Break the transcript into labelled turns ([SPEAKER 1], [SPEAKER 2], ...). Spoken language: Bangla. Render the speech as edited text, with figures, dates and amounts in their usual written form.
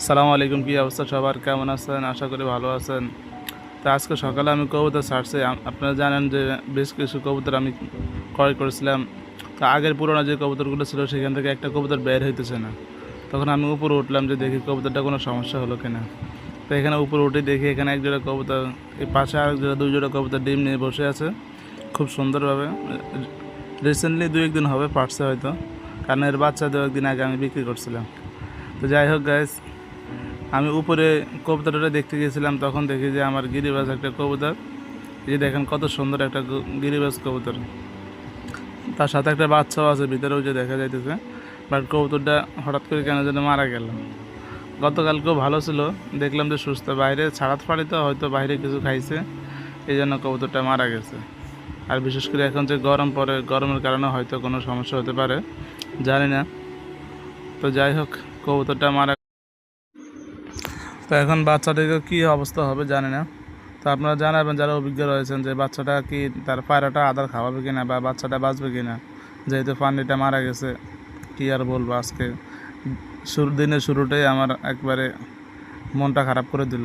[SPEAKER 1] সালামু আলাইকুম, কী অবস্থা সবার? কেমন আছেন? আশা করি ভালো আছেন। তো আজকে সকালে আমি কবুতর ছাড়ছি। আপনারা জানেন যে বেশ কিছু কবুতর আমি ক্রয় করেছিলাম। তো আগের পুরোনো যে কবুতরগুলো ছিল সেখান থেকে একটা কবুতর বের হইতেছে না। তখন আমি উপরে উঠলাম যে দেখি কবুতরটা কোনো সমস্যা হলো কিনা। তো এখানে উপরে উঠে দেখি এখানে এক জোড়া কবুতর, এই পাশে আরেক জোড়া, দুই জোড়া কবুতর ডিম নিয়ে বসে আছে খুব সুন্দরভাবে। রিসেন্টলি 2-1 দিন হবে পারছে হয়তো, কারণ এর বাচ্চা 2-1 দিন আগে আমি বিক্রি করছিলাম। তো যাই হোক গাইস, আমি উপরে কবুতরটা দেখতে গিয়েছিলাম, তখন দেখি যে আমার গিরিবাজ একটা কবুতর, এই যে দেখেন কত সুন্দর একটা গিরিবাজ কবুতর, তার সাথে একটা বাচ্চাও আছে ভিতরে, ওই যে দেখা যাইতেছে। বাট কবুতরটা হঠাৎ করে কেন যেন মারা গেল। গতকালকেও ভালো ছিল, দেখলাম যে সুস্থ, বাইরে ছাড়াত পাড়ি তো হয়তো বাইরে কিছু খাইছে, এই জন্য কবুতরটা মারা গেছে। আর বিশেষ করে এখন যে গরম পড়ে, গরমের কারণে হয়তো কোনো সমস্যা হতে পারে, জানি না। তো যাই হোক, কবুতরটা মারা, তো এখন বাচ্চাটিকে কী অবস্থা হবে জানি না। তো আপনারা জানাবেন যারা অভিজ্ঞ রয়েছেন যে বাচ্চাটা কি, তার পায়রাটা আদার খাওয়াবে কিনা বা বাচ্চাটা বাঁচবে কিনা, যেহেতু পানিটা মারা গেছে। কী আর বলবো, আজকে দিনের শুরুটাই আমার একবারে মনটা খারাপ করে দিল।